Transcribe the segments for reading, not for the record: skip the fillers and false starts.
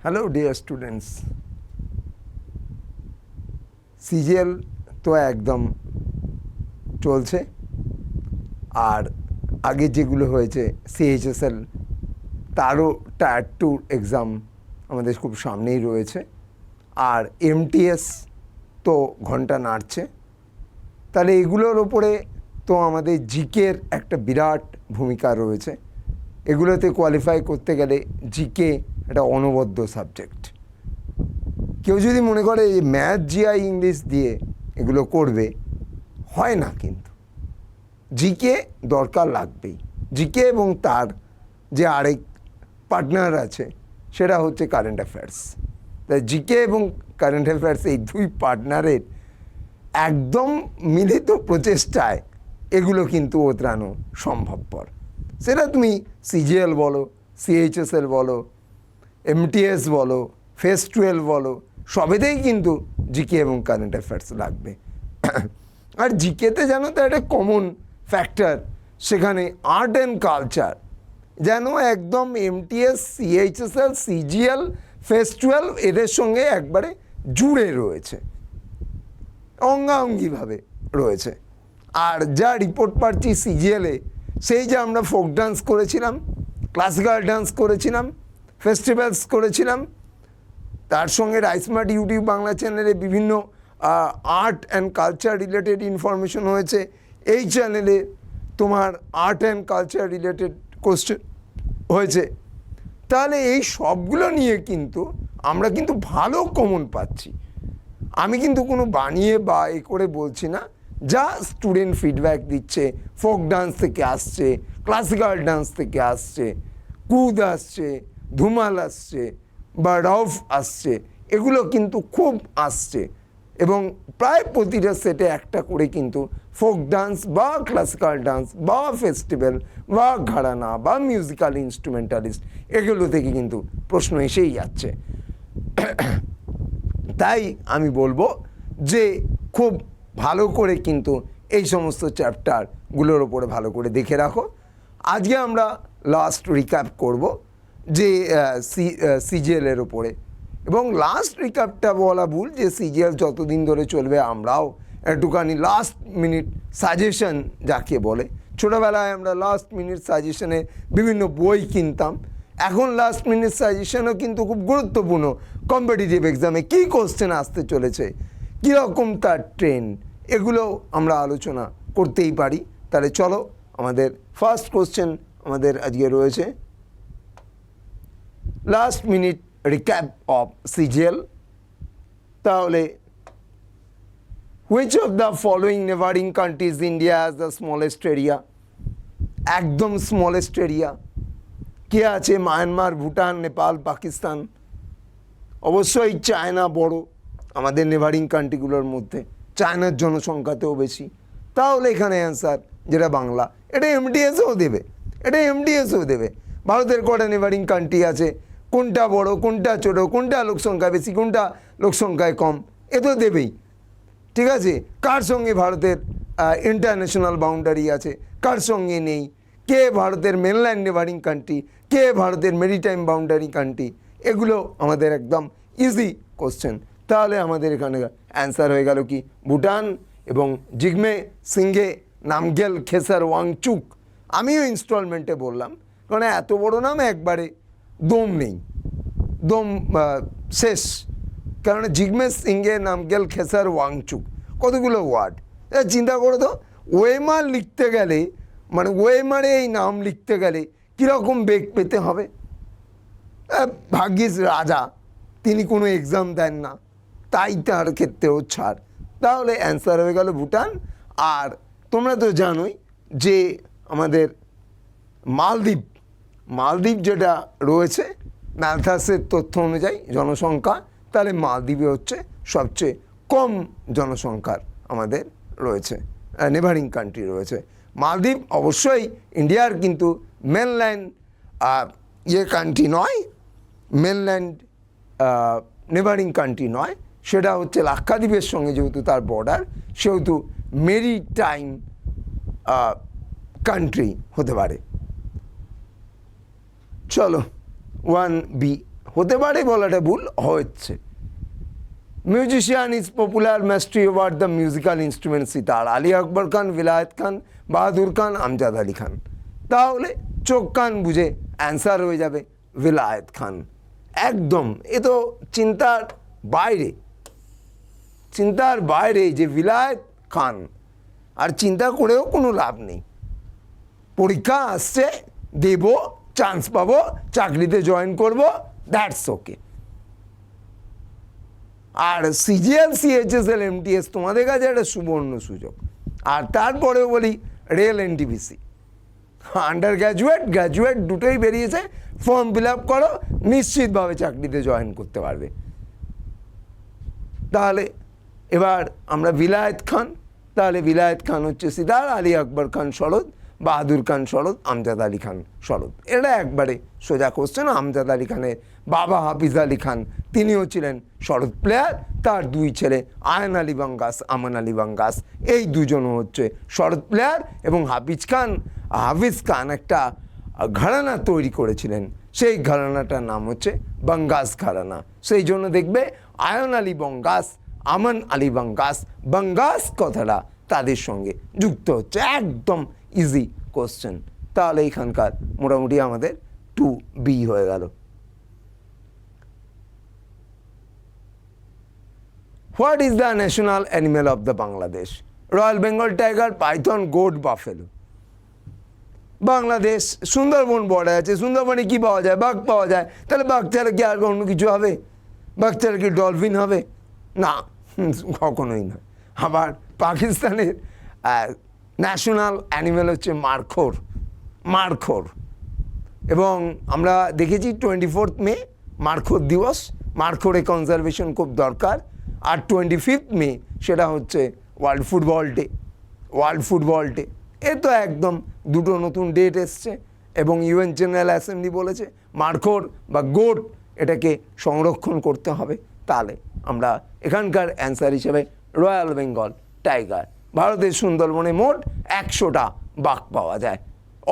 Hello dear students, CGL তো একদম চলছে, আর আগে যেগুলো হয়েছে সিএইচএসএল তারও টায়ার 2 এক্সাম আমাদের খুব সামনেই রয়েছে, আর এমটিএস তো ঘন্টা নাড়ছে। তাহলে এগুলোর ওপরে তো আমাদের জিকের একটা বিরাট ভূমিকা রয়েছে। এগুলোতে কোয়ালিফাই করতে গেলে জিকে একটা অনবদ্য সাবজেক্ট। কেউ যদি মনে করে এই ম্যাথ জিআই ইংলিশ দিয়ে এগুলো করবে, হয় না। কিন্তু জিকে দরকার লাগবেই। জিকে এবং তার যে আরেক পার্টনার আছে সেটা হচ্ছে কারেন্ট অ্যাফেয়ার্স। তাই জিকে এবং কারেন্ট অ্যাফেয়ার্স এই দুই পার্টনারের একদম মিলিত প্রচেষ্টায় এগুলো কিন্তু ওতরানো সম্ভবপর। সেটা তুমি সিজিএল বলো, সিএইচএসএল বলো, এমটিএস বলো, ফেস 12 বলো, সবেতেই কিন্তু জিকে এবং কারেন্ট অ্যাফেয়ার্স লাগবে। আর জিকেতে যেন তো একটা কমন ফ্যাক্টর, সেখানে আর্ট অ্যান্ড কালচার যেন একদম এমটিএস, সিএইচএসএল, সিজিএল, ফেস 12 এদের সঙ্গে একবারে জুড়ে রয়েছে, অঙ্গাঙ্গিভাবে রয়েছে। আর যা রিপোর্ট পাচ্ছি সিজিএলে, সেই যে আমরা ফোক ডান্স করেছিলাম, ক্লাসিক্যাল ডান্স করেছিলাম, ফেস্টিভ্যালস করেছিলাম, তার সঙ্গে রাইসমার্ট ইউটিউব বাংলা চ্যানেলে বিভিন্ন art and culture related information হয়েছে। এই চ্যানেলে তোমার art and culture related question হয়েছে। তাহলে এই সবগুলো নিয়ে কিন্তু আমরা কিন্তু ভালো কমন পাচ্ছি। আমি কিন্তু কোনো বানিয়ে বা এ করে বলছি না, যা স্টুডেন্ট ফিডব্যাক দিচ্ছে, ফোক ডান্স থেকে আসছে, ক্লাসিক্যাল ডান্স থেকে আসছে, কুদ আসছে, ধুমাল আসছে বা রফ আসছে, এগুলো কিন্তু খুব আসছে। এবং প্রায় প্রতিটা সেটে একটা করে কিন্তু ফোক ডান্স বা ক্লাসিক্যাল ডান্স বা ফেস্টিভ্যাল বা ঘরানা বা মিউজিক্যাল ইনস্ট্রুমেন্টালিস্ট, এগুলো থেকে কিন্তু প্রশ্ন এসেই যাচ্ছে। তাই আমি বলবো যে খুব ভালো করে কিন্তু এই সমস্ত চ্যাপ্টারগুলোর ওপরে ভালো করে দেখে রাখো। আজকে আমরা লাস্ট রিক্যাপ করব যে সিজিএলের ওপরে, এবং লাস্ট রিক্যাপটা বলা ভুল, যে সিজিএল যতদিন ধরে চলবে আমরাও একটুখানি লাস্ট মিনিট সাজেশন যাকে বলে, ছোটোবেলায় আমরা লাস্ট মিনিট সাজেশনে বিভিন্ন বই কিনতাম। এখন লাস্ট মিনিট সাজেশনও কিন্তু খুব গুরুত্বপূর্ণ। কম্পিটিটিভ এক্সামে কী কোশ্চেন আসতে চলেছে, কীরকম তার ট্রেন্ড, এগুলো আমরা আলোচনা করতেই পারি। তাহলে চলো, আমাদের ফার্স্ট কোশ্চেন আমাদের আজকে রয়েছে last minute recap of CGL. তাহলে which of the following neighbouring countries India has the smallest area? একদম স্মলেস্ট এরিয়া কে আছে? মায়ানমার, ভুটান, নেপাল, পাকিস্তান। অবশ্যই চায়না বড় আমাদের নেবারিং কান্ট্রিগুলোর মধ্যে, চায়নার জনসংখ্যাতেও বেশি। তাহলে এখানে অ্যান্সার যেটা বাংলা, এটা এমডিএসও দেবে, এটা এমডিএসও দেবে। ভারতের কটা নেবারিং কান্ট্রি আছে, কোনটা বড়, কোনটা ছোটো, কোনটা লোকসংখ্যা বেশি, কোনটা লোকসংখ্যায় কম, এ তো দেবেই। ঠিক আছে, কার সঙ্গে ভারতের ইন্টারন্যাশনাল বাউন্ডারি আছে, কার সঙ্গে নেই, কে ভারতের মেনল্যান্ড নেবারিং কান্ট্রি, কে ভারতের মেরিটাইম বাউন্ডারি কান্ট্রি, এগুলো আমাদের একদম ইজি কোশ্চেন। তাহলে আমাদের এখানে অ্যান্সার হয়ে গেল কি? ভুটান এবং জিগমে সিংহে নামগেল খেসার ওয়াংচুক। আমিও ইনস্টলমেন্টে বললাম, কারণ এত বড় নাম একবারে দম নেই, দম শেষ। কারণ জিগমে সিংহে নামগেল খেসার ওয়াংচুক কতগুলো ওয়ার্ড, চিন্তা করে তো। ওয়েমার লিখতে গেলে, মানে ওয়েমারে এই নাম লিখতে গেলে কীরকম বেগ পেতে হবে। ভাগ্যিস রাজা, তিনি কোনো এক্সাম দেন না, তাই তার ক্ষেত্রেও ছাড়। তাহলে অ্যান্সার হয়ে গেল ভুটান। আর তোমরা তো জানোই যে আমাদের মালদ্বীপ, মালদ্বীপ যেটা রয়েছে ম্যালথাসের তথ্য অনুযায়ী জনসংখ্যা, তাহলে মালদ্বীপে হচ্ছে সবচেয়ে কম জনসংখ্যার আমাদের রয়েছে নেবারিং কান্ট্রি রয়েছে। মালদ্বীপ অবশ্যই ইন্ডিয়ার কিন্তু মেনল্যান্ড কান্ট্রি নয়, মেনল্যান্ড নেবারিং কান্ট্রি নয়, সেটা হচ্ছে লাক্ষাদ্বীপের সঙ্গে যেহেতু তার বর্ডার, সেহেতু মেরিটাইম কান্ট্রি হতে পারে। চলো 1B হতে পারে বলাটা ভুল, হচ্ছে। Musician is popular mastery over the musical instrument sitar, Ali Akbar Khan, Vilayat Khan, Bahadur Khan, Amjad Ali Khan. তাহলে চোখ কান বুঝে অ্যান্সার হয়ে যাবে বিলায়েত খান। একদম, এ তো চিন্তার বাইরে, চিন্তার বাইরে যে বিলায়েত খান। আর চিন্তা করেও কোনো লাভ নেই, পরীক্ষা আসছে, দেব, চান্স পাবো, চাকরিতে জয়েন করব, দ্যাটস ওকে। আর সিজিএল, সিএইচএসএল, এমটিএস তোমাদের কাছে একটা সুবর্ণ সুযোগ। আর তারপরেও বলি rail, NTPC, undergraduate, graduate দুটোই বেরিয়েছে, ফর্ম ফিল আপ করো, নিশ্চিতভাবে চাকরিতে জয়েন করতে পারবে। তাহলে এবার আমরা বিলায়েত খান, তাহলে বিলায়েত খান হচ্ছে সিতার, আলী আকবর খান শরৎ, বাহাদুর খান শরৎ, আমজাদ আলী খান শরৎ। এটা একবারে সোজা কোশ্চেন। আমজাদ আলী খানের বাবা হাফিজ আলী খান, তিনিও ছিলেন শরৎ প্লেয়ার, তার দুই ছেলে আয়ন আলী বাঙ্গাস, আমান আলী বাঙ্গাস, এই দুজনও হচ্ছে শরৎ প্লেয়ার। এবং হাফিজ খান একটা ঘরানা তৈরি করেছিলেন, সেই ঘরানাটার নাম হচ্ছে বাঙ্গাস ঘরানা। সেই জন্য দেখবে আয়ন আলী বাঙ্গাস, আমান আলী বাঙ্গাস, বাঙ্গাস কথাটা তাদের সঙ্গে যুক্ত হচ্ছে। একদম ইজি কোশ্চেন। তাহলে এখানকার মোটামুটি আমাদের 2B হয়ে গেল। What is the national animal of the Bangladesh? Royal Bengal tiger, Python, goat, buffalo. Bangladesh Sundarban border আছে, সুন্দরবনে কি পাওয়া যায়? বাঘ পাওয়া যায়। তাহলে বাঘ ছাড়া কি আর অন্য কিছু হবে? বাঘ ছাড়া কি ডলফিন হবে? না, কখনোই না। আবার পাকিস্তানের ন্যাশনাল অ্যানিমেল হচ্ছে মারখোর। এবং আমরা দেখেছি 24 মে মারখোর দিবস, মারখোরে কনজারভেশন খুব দরকার। আর 25 মে সেটা হচ্ছে ওয়ার্ল্ড ফুটবল ডে। এ তো একদম দুটো নতুন ডেট এসছে, এবং ইউএন জেনারেল অ্যাসেম্বলি বলেছে মারখোর বা গোট এটাকে সংরক্ষণ করতে হবে। তাহলে আমরা এখানকার অ্যান্সার হিসেবে রয়্যাল বেঙ্গল টাইগার। ভারতের সুন্দরবনে মোট 100টা বাঘ পাওয়া যায়।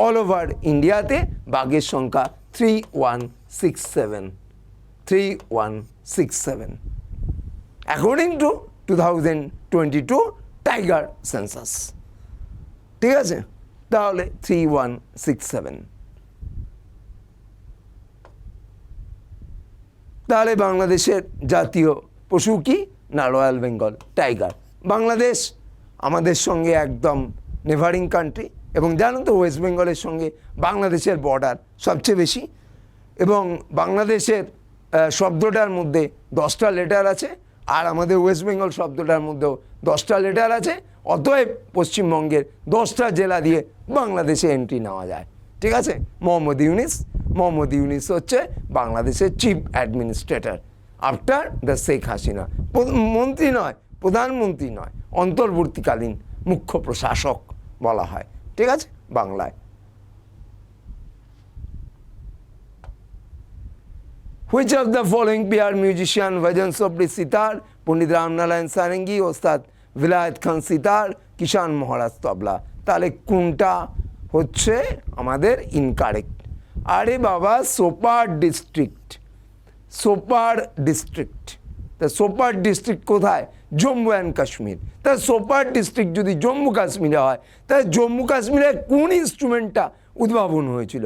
অল ওভার ইন্ডিয়াতে বাঘের সংখ্যা 3167 অ্যাকর্ডিং টু 2022 টাইগার সেন্সাস। ঠিক আছে, তাহলে 3167। তাহলে বাংলাদেশের জাতীয় পশু কি? না, রয়্যাল বেঙ্গল টাইগার। বাংলাদেশ আমাদের সঙ্গে একদম নেভারিং কান্ট্রি, এবং জানো তো ওয়েস্ট বেঙ্গলের সঙ্গে বাংলাদেশের বর্ডার সবচেয়ে বেশি। এবং বাংলাদেশের শব্দটার মধ্যে 10টা লেটার আছে, আর আমাদের ওয়েস্ট বেঙ্গল শব্দটার মধ্যেও 10টা লেটার আছে। অতএব পশ্চিমবঙ্গের 10টা জেলা দিয়ে বাংলাদেশে এন্ট্রি নেওয়া যায়। ঠিক আছে, মোহাম্মদ ইউনিস হচ্ছে বাংলাদেশের chief administrator after the Sheikh Hasina. মন্ত্রী নয়, প্রধানমন্ত্রী নয়, অন্তর্বর্তীকালীন মুখ্য প্রশাসক বলা হয়। ঠিক আছে, বাংলায়। Which of the following pair musician versions of the sitar? পণ্ডিত রামনারায়ণ সারেঙ্গি, ওস্তাদ বিলায়েত খান সিতার, কিষান মহারাজ তবলা। তাহলে কোনটা হচ্ছে আমাদের ইনকারেক্ট? আরে বাবা, সোপার ডিস্ট্রিক্ট। তা সোপার ডিস্ট্রিক্ট কোথায়? জম্মু অ্যান্ড কাশ্মীর। তা সোপার ডিস্ট্রিক্ট যদি জম্মু কাশ্মীরে হয়, তাহলে জম্মু কাশ্মীরে কোন ইনস্ট্রুমেন্টটা উদ্ভাবন হয়েছিল?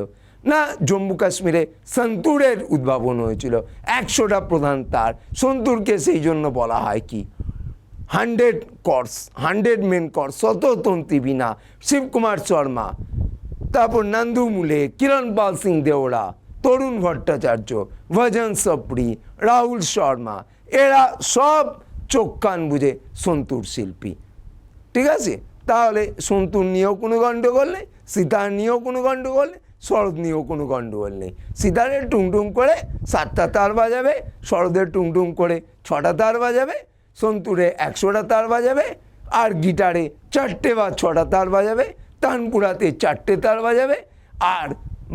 না, জম্মু কাশ্মীরে সন্তুরের উদ্ভাবন হয়েছিল। 100টা প্রধান তার। সন্তুরকে সেই জন্য বলা হয় কি? 100 মেন কর্স, শততন্ত্রী বীণা, শিবকুমার শর্মা, তারপর নন্দু মুলে, কিরণ পাল সিং দেওড়া, তরুণ ভট্টাচার্য, ভজন সপ্রি, রাহুল শর্মা, এরা সব চোখ কান বুঝে সন্তুর শিল্পী। ঠিক আছে, তাহলে সন্তুর নিয়েও কোনো গণ্ডগোল নেই, সিতার নিয়েও কোনো গণ্ডগোল নেই, শরৎ নিয়েও কোনো গণ্ডগোল নেই। সিতারের টুংটুং করে 7টা তার বাজাবে, শরতের টুংটুং করে 6টা তার বাজাবে, সন্তুরে 100টা তার বাজাবে, আর গিটারে 4টে বা 6টা তার বাজাবে, তানপুরাতে 4টে তার বাজাবে, আর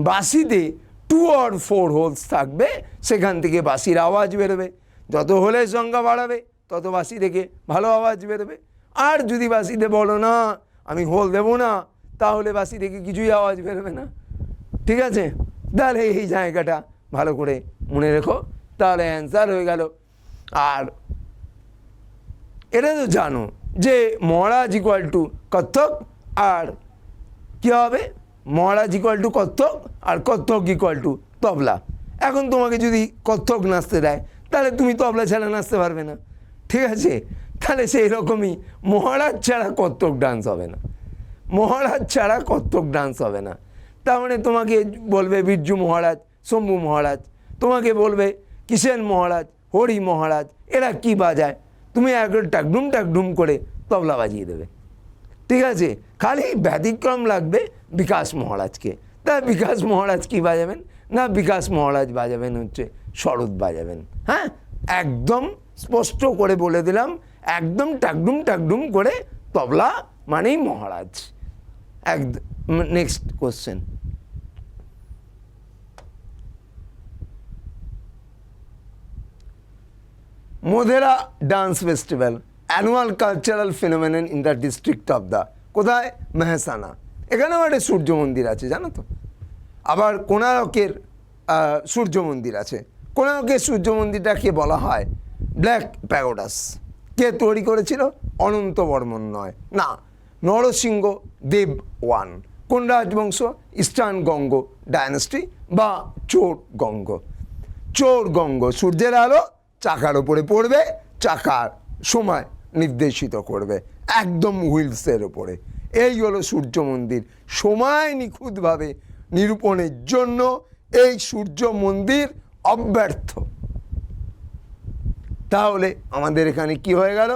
বাঁশিতে 2 or 4 হোলস থাকবে, সেখান থেকে বাঁশির আওয়াজ বেরোবে। যত হোলের সংখ্যা বাড়াবে তত বাঁশি থেকে ভালো আওয়াজ বেরোবে। আর যদি বাঁশিতে বলো না আমি হোল দেবো না, তাহলে বাঁশি থেকে কিছুই আওয়াজ বেরোবে না। ঠিক আছে, তাহলে এই জায়গাটা ভালো করে মনে রেখো, তাহলে অ্যান্সার হয়ে গেল। আর এটা তো জানো যে মহারাজ ইকুয়াল টু কত্থক, আর কী হবে, মহারাজ ইকুয়াল টু কত্থক আর কত্থক ইকুয়াল টু তবলা। এখন তোমাকে যদি কত্থক নাচতে দেয় তাহলে তুমি তবলা ছাড়া নাচতে পারবে না, ঠিক আছে? তাহলে সেই রকমই মহারাজ ছাড়া কত্থক ডান্স হবে না, মহারাজ ছাড়া কত্থক ডান্স হবে না। তার মানে তোমাকে বলবে বিরজু মহারাজ, শম্ভু মহারাজ, তোমাকে বলবে কিষেন মহারাজ, হরি মহারাজ, এরা কি বাজায়, তুমি একবার টাকডুম টাকডুম করে তবলা বাজিয়ে দেবে, ঠিক আছে? খালি ব্যতিক্রম লাগবে বিকাশ মহারাজকে। তা বিকাশ মহারাজ কি বাজাবেন না, বিকাশ মহারাজ বাজাবেন হচ্ছে শরৎ বাজাবেন। হ্যাঁ, একদম স্পষ্ট করে বলে দিলাম, একদম টাকডুম টাকডুম করে তবলা মানেই মহারাজ। একদম। Next question, Modhera dance festival annual cultural ফিনোমেনন in the district of the, কোথায়? মেহসানা। এখানেও একটা সূর্য মন্দির আছে জানো তো। আবার কোণারকের সূর্য মন্দির আছে। কোণারকের সূর্য মন্দিরটাকে বলা হয় ব্ল্যাক প্যাগোডাস। কে তৈরি করেছিল? অনন্ত বর্মন নয়, না, নরসিংহ দেব ওয়ান। কোন রাজবংশ? ইস্টার্ন গঙ্গ ডায়নাস্টি বা চোর গঙ্গ। চোর গঙ্গ, সূর্যের আলো চাকার ওপরে পড়বে, চাকার সময় নির্দেশিত করবে একদম হুইলসের ওপরে। এই হলো সূর্য মন্দির। সময় নিখুঁতভাবে নিরূপণের জন্য এই সূর্য মন্দির অব্যর্থ। তাহলে আমাদের এখানে কি হয়ে গেল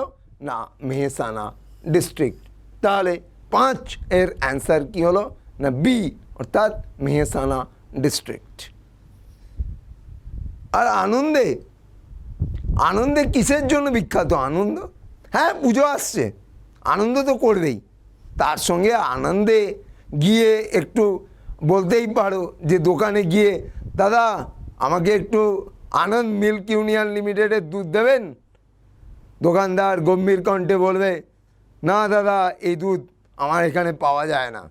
না, মেহসানা ডিস্ট্রিক্ট। তাহলে 5 এর অ্যান্সার কি হলো না, বি, অর্থাৎ মেহসানা ডিস্ট্রিক্ট। আর আনন্দে, আনন্দে কিসের জন্য বিখ্যাত? আনন্দ, হ্যাঁ, পুজো আসছে, আনন্দ তো করবেই। তার সঙ্গে আনন্দে গিয়ে একটু বলতেই পারো যে দোকানে গিয়ে, দাদা আমাকে একটু আনন্দ মিল্ক ইউনিয়ন লিমিটেডের দুধ দেবেন। দোকানদার গম্ভীর কণ্ঠে বলবে, না দাদা এই দুধ আমার এখানে পাওয়া যায় না।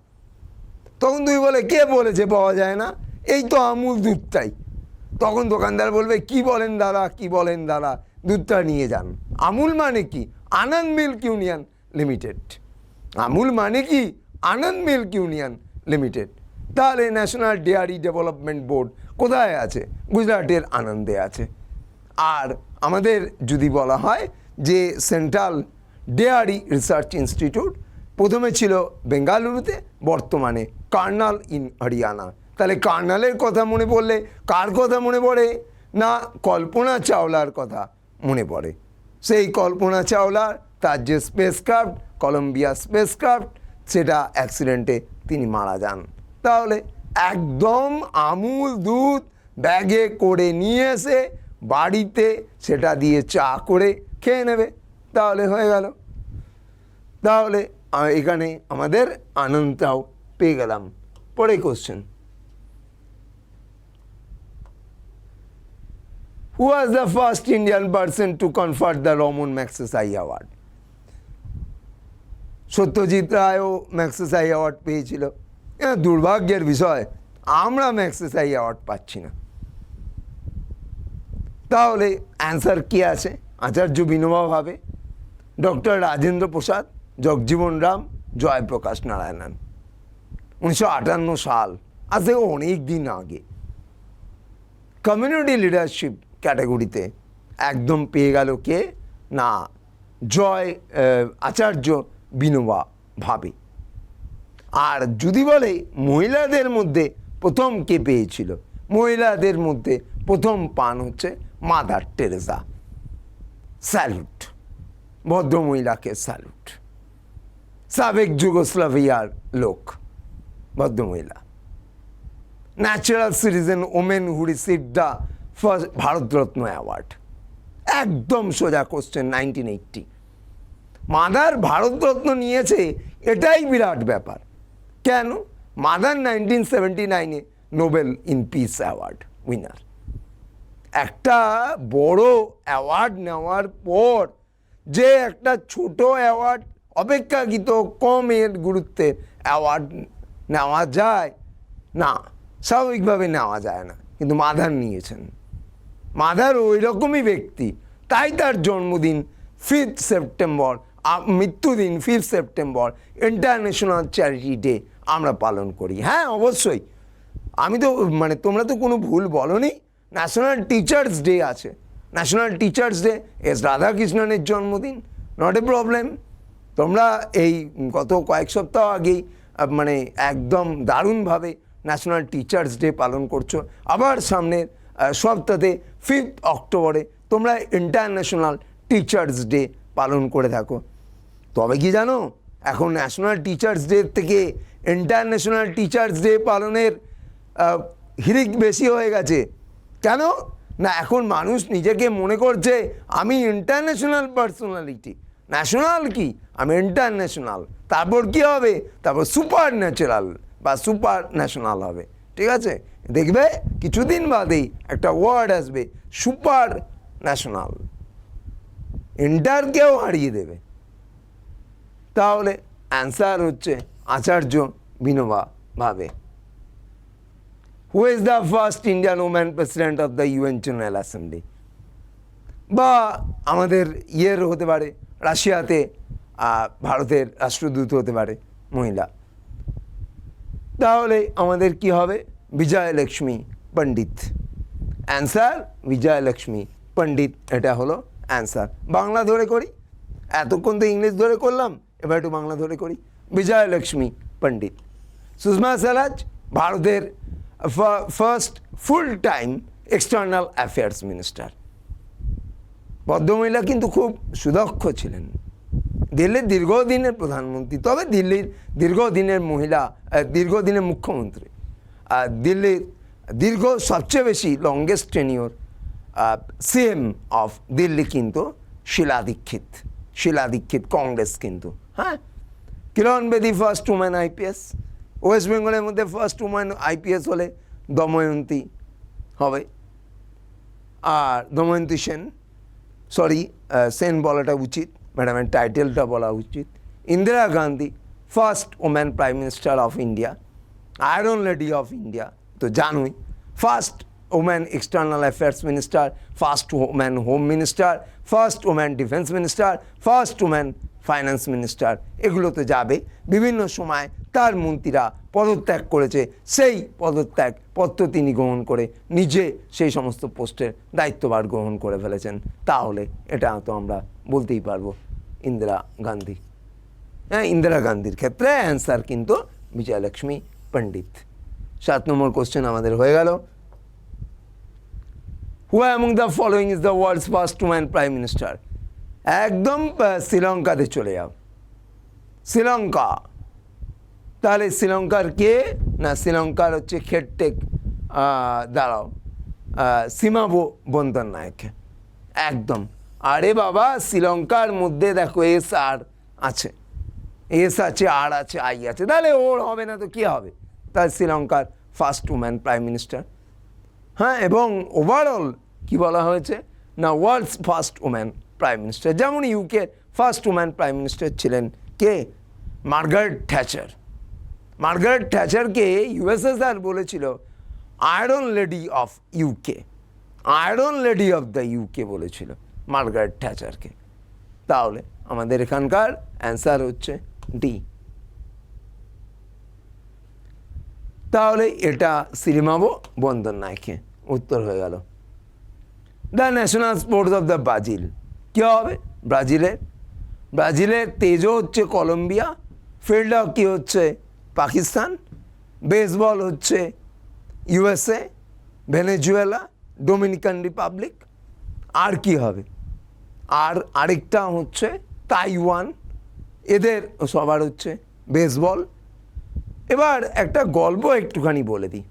তখন তুই বলে, কে বলেছে পাওয়া যায় না? এই তো আমুল দুধটাই। তখন দোকানদার বলবে, কি বলেন দাদা, কি বলেন দাদা, দুধটা নিয়ে যান। আমুল মানে কি? আনন্দ মিল্ক ইউনিয়ন লিমিটেড। আমুল মানে কি? আনন্দ মিল্ক ইউনিয়ন লিমিটেড। তাহলে ন্যাশনাল ডেয়ারি ডেভেলপমেন্ট বোর্ড কোথায় আছে? গুজরাটের আনন্দে আছে। আর আমাদের যদি বলা হয় যে সেন্ট্রাল ডেয়ারি রিসার্চ ইনস্টিটিউট প্রথমে ছিল বেঙ্গালুরুতে, বর্তমানে কার্নাল ইন হরিয়ানা। তাহলে কার্নালের কথা মনে পড়লে কার কথা মনে পড়ে না, কল্পনা চাওলার কথা মনে পড়ে। সেই কল্পনা চাওলার তার যে স্পেসক্রাফট, কলম্বিয়া স্পেসক্রাফট, সেটা অ্যাক্সিডেন্টে তিনি মারা যান। তাহলে একদম আমুল দুধ ব্যাগে করে নিয়ে এসে বাড়িতে সেটা দিয়ে চা করে খেয়ে নেবে, তাহলে হয়ে গেল। তাহলে এখানে আমাদের আনন্দটাও পেয়ে গেলাম। পরে question, who was the first Indian person to confer the Ramon Magsaysay Award? Satyajit রায়ও ম্যাগসেসাই অ্যাওয়ার্ড পেয়েছিল। দুর্ভাগ্যের বিষয় আমরা ম্যাগসেসাই অ্যাওয়ার্ড পাচ্ছি না। তাহলে অ্যান্সার কি আছে? আচার্য বিনোবা ভাবে, ডক্টর রাজেন্দ্র প্রসাদ, জগজীবন রাম, জয়প্রকাশ নারায়ণন। 1958 সাল, আজ থেকে অনেক দিন আগে। কমিউনিটি লিডারশিপ ক্যাটাগরিতে একদম পেয়ে গেল কে না, আচার্য বিনোবা ভাবে। আর যদি বলে মহিলাদের মধ্যে প্রথম কে পেয়েছিল, মহিলাদের মধ্যে প্রথম পান হচ্ছে মাদার টেরেসা। স্যালুট, ভদ্রমহিলাকে স্যালুট। সাবেক যুগোস্লাভিয়ার লোক, ভদ্রমহিলা। Natural citizen women who received the first Bharat Ratna award. একদম সোজা কোশ্চেন, 1980। মাদার ভারতরত্ন নিয়েছে, এটাই বিরাট ব্যাপার। কেন? মাদার 1979-এ Nobel in peace award winner. একটা বড় অ্যাওয়ার্ড নেওয়ার পর যে একটা ছোট অ্যাওয়ার্ড, অপেক্ষাকৃত কমের গুরুত্বের অ্যাওয়ার্ড নেওয়া যায় না, স্বাভাবিকভাবে নেওয়া যায় না। কিন্তু মাদার নিয়েছেন। মাদার ওই রকমই ব্যক্তি, তাই তার জন্মদিন 5th সেপ্টেম্বর, মৃত্যুদিন 5th September international charity day আমরা পালন করি। হ্যাঁ অবশ্যই, আমি তো মানে তোমরা তো কোনো ভুল বলনি। ন্যাশনাল টিচার্স ডে আছে, ন্যাশনাল টিচার্স ডে এস রাধাকৃষ্ণনের জন্মদিন, নট এ প্রবলেম। তোমরা এই গত কয়েক সপ্তাহ আগেই মানে একদম দারুণভাবে ন্যাশনাল টিচার্স ডে পালন করছো। আবার সামনের সপ্তাহে 5th অক্টোবরে তোমরা ইন্টারন্যাশনাল টিচার্স ডে পালন করে থাকো। তবে কি জানো, এখন ন্যাশনাল টিচার্স ডে থেকে ইন্টারন্যাশনাল টিচার্স ডে পালনের হিড়িক বেশি হয়ে গেছে। কেন না, এখন মানুষ নিজেকে মনে করছে আমি ইন্টারন্যাশনাল পার্সোনালিটি, ন্যাশনাল কি আমি ইন্টারন্যাশনাল, তারপর কি হবে, তারপর সুপার ন্যাচারাল বা সুপার ন্যাশনাল হবে। ঠিক আছে, দেখবে কিছুদিন বাদেই একটা ওয়ার্ড আসবে সুপার ন্যাশনাল, ইন্টারকেও হারিয়ে দেবে। তাহলে অ্যান্সার হচ্ছে আচার্য বিনোবা ভাবে। Who is the first Indian woman president of the UN general assembly? বা আমাদের হতে পারে রাশিয়াতে ভারতের রাষ্ট্রদূত হতে পারে মহিলা। তাহলে আমাদের কি হবে, বিজয়লক্ষ্মী পণ্ডিত। অ্যান্সার বিজয়লক্ষ্মী পণ্ডিত, এটা হলো অ্যান্সার। বাংলা ধরে করি, এতক্ষণ তো ইংলিশ ধরে করলাম, এবার একটু বাংলা ধরে করি। বিজয়লক্ষ্মী পণ্ডিত। সুষমা স্বরাজ ভারতের first full time external affairs minister. ভদ্রমহিলা কিন্তু খুব সুদক্ষ ছিলেন, দিল্লির দীর্ঘদিনের প্রধানমন্ত্রী, তবে দিল্লির দীর্ঘদিনের মুখ্যমন্ত্রী। দিল্লির সবচেয়ে বেশি longest tenure CM of Delhi কিন্তু শিলা দীক্ষিত কংগ্রেস কিন্তু। হ্যাঁ, কিরণ বেদি ফার্স্ট উম্যান আইপিএস। ওয়েস্ট বেঙ্গলের মধ্যে ফার্স্ট উম্যান আইপিএস হলে দময়ন্তী হবে, আর দময়ন্তী সেন বলাটা উচিত, ম্যাডামের টাইটেলটা বলা উচিত। Indira Gandhi first woman prime minister of India, iron lady of India তো জানোই। First woman external affairs minister, first woman home minister, first woman defence minister, first woman finance minister, এগুলো তো যাবে। বিভিন্ন সময় তার মন্ত্রীরা পদত্যাগ করেছে, সেই পদত্যাগ পত্র তিনি গ্রহণ করে নিজে সেই সমস্ত পোস্টের দায়িত্বভার গ্রহণ করে ফেলেছেন। তাহলে এটা তো আমরা বলতেই পারবো ইন্দিরা গান্ধী। হ্যাঁ, ইন্দিরা গান্ধীর ক্ষেত্রে অ্যান্সার কিন্তু বিজয়লক্ষ্মী পণ্ডিত। 7 নম্বর কোশ্চেন আমাদের হয়ে গেল। Who among the following is the world's first woman prime minister? একদম শ্রীলঙ্কাতে চলে যাও, শ্রীলঙ্কা। তাহলে শ্রীলঙ্কার কে না, শ্রীলঙ্কার হচ্ছে খেটটেক, দাঁড়াও, সীমা বন্দরনায়ক। একদম। আরে বাবা, শ্রীলঙ্কার মধ্যে দেখো এস আর আছে, এস আছে, আর আছে, আই আছে, তাহলে ওর হবে না তো কি হবে? তাহলে শ্রীলঙ্কার ফার্স্ট উম্যান প্রাইম মিনিস্টার। হ্যাঁ, এবং ওভারঅল কি বলা হয়েছে না, world's first woman prime minister. যেমন UK first woman prime minister ছিলেন কে? Margaret Thatcher. মার্গারেট থ্যাচারকে ইউএসএসআর বলেছিল iron lady of UK, iron lady of the UK বলেছিল মার্গারেট থ্যাচারকে। তাহলে আমাদের এখানকার অ্যান্সার হচ্ছে ডি। তাহলে এটা শ্রীমাবো বন্দরনায়কে উত্তর হয়ে গেল। The national sports of the Brazil কী হবে? ব্রাজিলের তেজও হচ্ছে কলম্বিয়া, ফিল্ড হকি হচ্ছে পাকিস্তান, বেসবল হচ্ছে ইউএসএ, ভেনেজুয়েলা, ডোমিনিকান রিপাবলিক। আর কি হবে? আরেকটা হচ্ছে তাইওয়ান, এদের সবার হচ্ছে বেসবল। এবার একটা গল্প একটুখানি বলে দিই।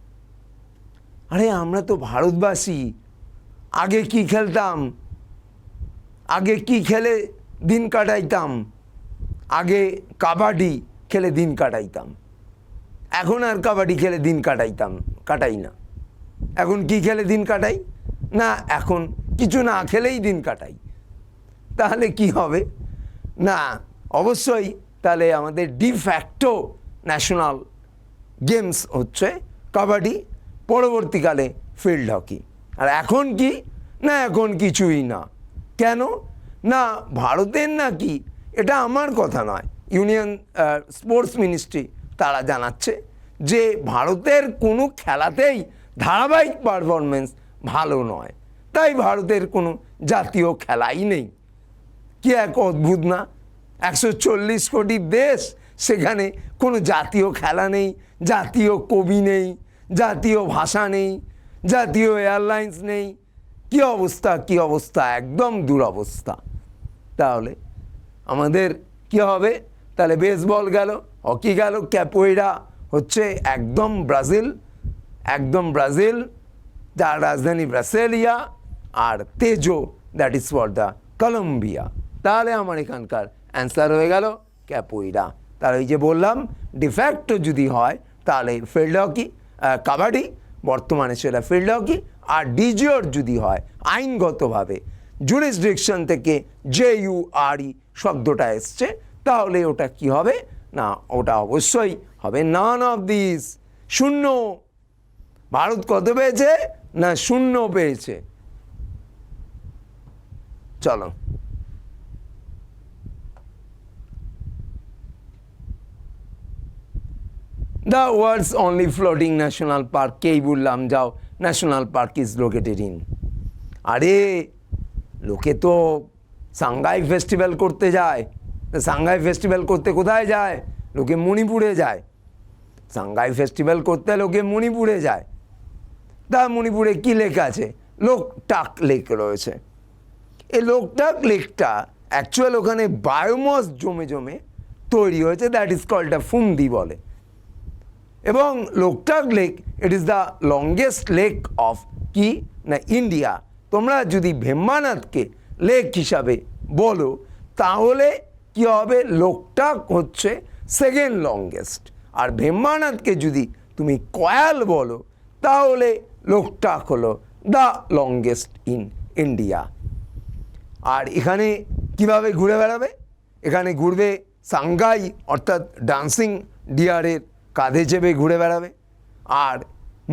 আরে আমরা তো ভারতবাসী, আগে কি খেলতাম, আগে কি খেলে দিন কাটাইতাম? আগে কাবাডি খেলে দিন কাটাইতাম, এখন আর কাবাডি খেলে দিন কাটাই না। এখন কি খেলে দিন কাটাই না, এখন কিছু না খেলেই দিন কাটাই। তাহলে কি হবে না, অবশ্যই তাহলে আমাদের ডিফ্যাক্টো ন্যাশনাল গেমস হচ্ছে কাবাডি, পরবর্তীকালে ফিল্ড হকি। আর এখন কি না, এখন কিছুই না। কেন না, ভারতের নাকি, এটা আমার কথা নয়, ইউনিয়ন স্পোর্টস মিনিস্ট্রি তারা জানাচ্ছে যে ভারতের কোনো খেলাতেই ধারাবাহিক পারফরমেন্স ভালো নয়, তাই ভারতের কোনো জাতীয় খেলাই নেই। কি এক অদ্ভুত না, 140 কোটি দেশ, সেখানে কোনো জাতীয় খেলা নেই, জাতীয় কবি নেই, জাতীয় ভাষা নেই, জাতীয় এয়ারলাইন্স নেই। কি অবস্থা, কি অবস্থা, একদম দুরবস্থা। তাহলে আমাদের কি হবে? তাহলে বেসবল গেল, হকি গেল, ক্যাপোয়েরা হচ্ছে একদম ব্রাজিল, একদম ব্রাজিল, যার রাজধানী ব্রাসেলিয়া, আর tejo that is for the Colombia. তাহলে আমার এখানকার অ্যান্সার হয়ে গেল ক্যাপোয়েরা। তাহলে এই যে বললাম ডিফ্যাক্টো যদি হয় তাহলে ফিল্ড হকি, কাবাডি, বর্তমানে সেটা ফিল্ড হকি। আর ডিজিওর যদি হয় আইনগতভাবে জুরিসডিকশন থেকে JURE শব্দটা এসছে, তাহলে ওটা কি হবে না, ওটা অবশ্যই হবে নান অফ দিস, শূন্য। ভারত কত পেয়েছে না, শূন্য পেয়েছে। চলো the world's only floating national park, কেই বললাম যাও national park is located in. আরে লোকে তো সাংঘাই ফেস্টিভ্যাল করতে যায়, সাংঘাই ফেস্টিভ্যাল করতে কোথায় যায়? লোকে মণিপুরে যায়। সাংঘাই ফেস্টিভ্যাল করতে লোকে মণিপুরে যায়। তা মণিপুরে কী লেক আছে? লোকটাক লেক রয়েছে। এই লোকটাক লেকটা অ্যাকচুয়াল ওখানে বায়োমাস জমে জমে তৈরি হয়েছে, দ্যাট ইজ কল্ড আ ফুন্দি বলে। এবং Loktak lake it is the longest lake of কি না ইন্ডিয়া। তোমরা যদি ভেম্বানাথকে লেক হিসাবে বলো তাহলে কি হবে, লোকটাক হচ্ছে সেকেন্ড লংগেস্ট। আর ভেম্বানাথকে যদি তুমি কয়াল বলো তাহলে লোকটাক হলো দ্য লংগেস্ট ইন ইন্ডিয়া। আর এখানে কিভাবে ঘুরে বেড়াবে? এখানে ঘুরবে সাংঘাই অর্থাৎ ডান্সিং ডিয়ারের কাঁধে চেপে ঘুরে বেড়াবে। আর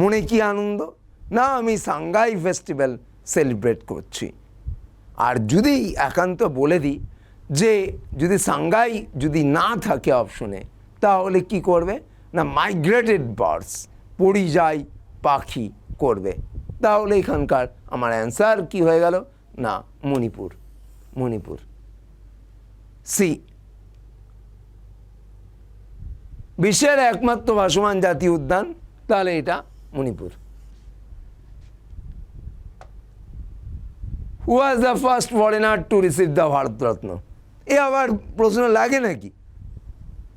মনে কি আনন্দ না, আমি সাংঘাই ফেস্টিভ্যাল সেলিব্রেট করছি। আর যদি একান্ত বলে দিই যে যদি সাংঘাই যদি না থাকে অপশনে, তাহলে কি করবে না, মাইগ্রেটেড বার্ডস, পরিযায়ী পাখি করবে। তাহলে এখানকার আমার অ্যান্সার কি হয়ে গেল না, মণিপুর। মণিপুর সি। বিশ্বের একমাত্র ভাসমান জাতীয় উদ্যান, তাহলে এটা Manipur. Who was the first foreigner to receive the Bharat Ratna? এ আবার প্রশ্ন লাগে নাকি?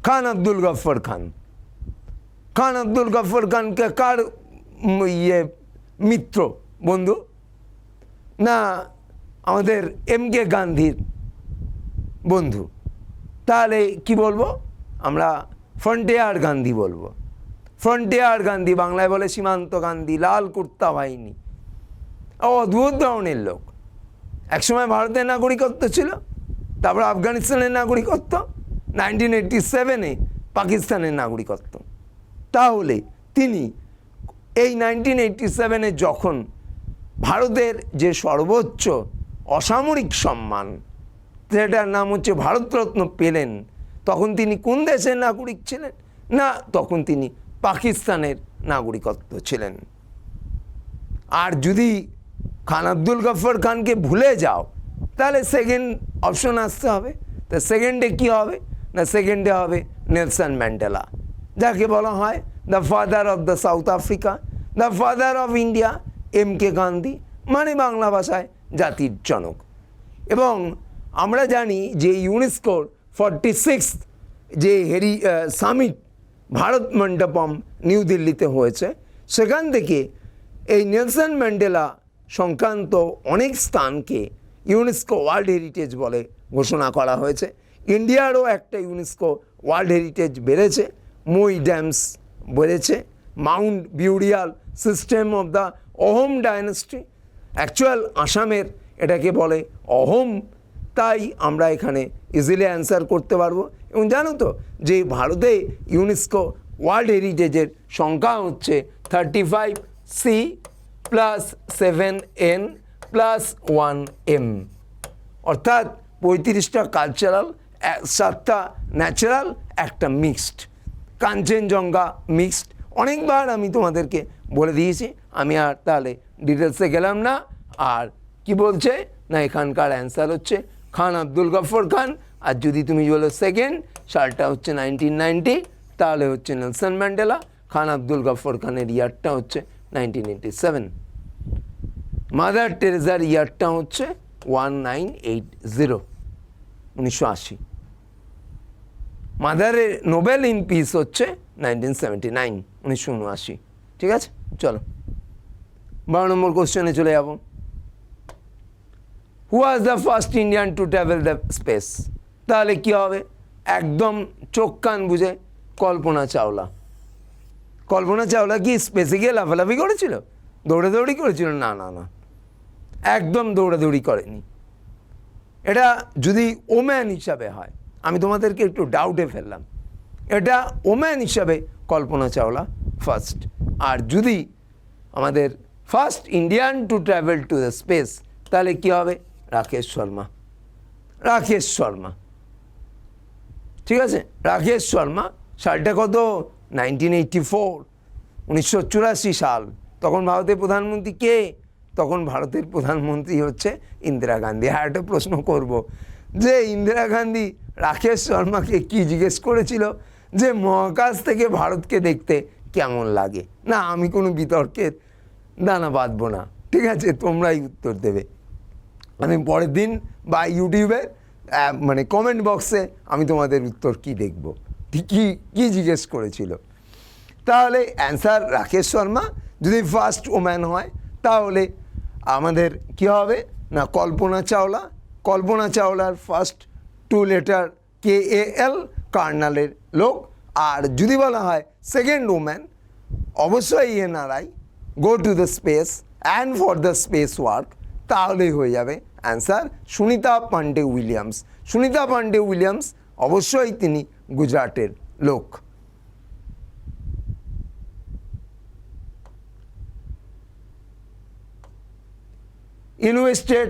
খান আব্দুল গফর খান। খান আব্দুল গফর খানকে কার মিত্র বন্ধু? না আমাদের MK গান্ধীর বন্ধু। তাহলে কি বলবো আমরা? ফ্রন্টিয়ার গান্ধী বলবো। ফ্রন্টিয়ার গান্ধী, বাংলায় বলে সীমান্ত গান্ধী, লাল কুর্তা বাহিনী। অদ্ভুত ধরনের লোক। একসময় ভারতের নাগরিকত্ব ছিল, তারপর আফগানিস্তানের নাগরিকত্ব, 1987-এ পাকিস্তানের নাগরিকত্ব। তাহলে তিনি এই 1987-এ যখন ভারতের যে সর্বোচ্চ অসামরিক সম্মান, যেটার নাম হচ্ছে ভারতরত্ন পেলেন, তখন তিনি কোন দেশের নাগরিক ছিলেন? না, তখন তিনি পাকিস্তানের নাগরিকত্ব ছিলেন। আর যদি খান আব্দুল গফর খানকে ভুলে যাও তাহলে সেকেন্ড অপশন আসতে হবে। তা সেকেন্ডে কী হবে না, সেকেন্ডে হবে নেলসন ম্যান্ডেলা, যাকে বলা হয় the father of the south Africa, the father of India. MK Gandhi মানে বাংলা ভাষায় জাতির জনক। এবং আমরা জানি যে ইউনেস্কোর 46 যে সামিট ভারত মণ্ডপম নিউ দিল্লিতে হয়েছে, সেখান থেকে এই নেলসন ম্যান্ডেলা সংক্রান্ত অনেক স্থানকে ইউনেস্কো ওয়ার্ল্ড হেরিটেজ বলে ঘোষণা করা হয়েছে। ইন্ডিয়ারও একটা ইউনেস্কো ওয়ার্ল্ড হেরিটেজ বেড়েছে, মই ড্যামস বেড়েছে, Mount burial system of the Ahom dynasty. Actual আসামের এটাকে বলে অহোম, তাই আমরা এখানে ইজিলি অ্যান্সার করতে পারবো। এবং জানো তো যে ভারতে ইউনেস্কো ওয়ার্ল্ড হেরিটেজের সংখ্যা হচ্ছে 35C, plus 7n plus 1m, অর্থাৎ 35টা কালচারাল, 7টা ন্যাচারাল, একটা মিক্সড। কাঞ্চনজঙ্ঘা মিক্সড, অনেকবার আমি তোমাদেরকে বলে দিয়েছি, আমি আর তাহলে ডিটেলসে গেলাম না। আর কি বলছে না, এখানকার অ্যান্সার হচ্ছে খান আব্দুল গফর খান। আর যদি তুমি বলো সেকেন্ড, সালটা হচ্ছে 1990, তাহলে হচ্ছে নেলসন ম্যান্ডেলা। খান আব্দুল গফর খানের ইয়ারটা হচ্ছে 1987। মাদার টেরেজার ইয়ারটা হচ্ছে 1980, 1980। মাদারের নোবেল ইন পিস হচ্ছে 1979, 1979। ঠিক আছে, চলো 12 নম্বর কোশ্চেনে চলে যাব। Who was the first Indian to travel the space? তাহলে কি হবে, একদম চোখ কান বুঝে কল্পনা চাওলা। কল্পনা চাওলা কি স্পেসে গিয়ে লাফালাফি করেছিল, দৌড়াদৌড়ি করেছিল? না না না, একদম দৌড়াদৌড়ি করেনি। এটা যদি ওম্যান হিসাবে হয়, আমি তোমাদেরকে একটু ডাউটে ফেললাম, এটা ওম্যান হিসাবে কল্পনা চাওলা ফার্স্ট। আর যদি আমাদের first Indian to travel to the space, তাহলে কী হবে, রাকেশ শর্মা। রাকেশ শর্মা, ঠিক আছে, রাকেশ শর্মা। সালটা কত, 1984, 1984 সাল। তখন ভারতের প্রধানমন্ত্রী কে? তখন ভারতের প্রধানমন্ত্রী হচ্ছে ইন্দিরা গান্ধী। হ্যাঁ, একটা প্রশ্ন করব যে ইন্দিরা গান্ধী রাকেশ শর্মাকে কি জিজ্ঞেস করেছিল যে মহাকাশ থেকে ভারতকে দেখতে কেমন লাগে? না, আমি কোনো বিতর্কের দানা বাঁধবো না, ঠিক আছে, তোমরাই উত্তর দেবে। আমি পরের দিন বা ইউটিউবে মানে কমেন্ট বক্সে আমি তোমাদের উত্তর কি দেখব, কী কী জিজ্ঞেস করেছিল। তাহলে অ্যান্সার রাকেশ শর্মা। যদি ফার্স্ট ওম্যান হয় তাহলে আমাদের কি হবে না, কল্পনা চাওলা। কল্পনা চাওলার ফার্স্ট 2 লেটার KAL, কার্নালের লোক। আর যদি বলা হয় সেকেন্ড ওম্যান, অবশ্যই NRI, go to the space and for the space work, তাহলেই হয়ে যাবে answer Sunita Pandey Williams. Sunita Pandey Williams অবশ্যই তিনি গুজরাটের লোক। ইউনিভার্সিটি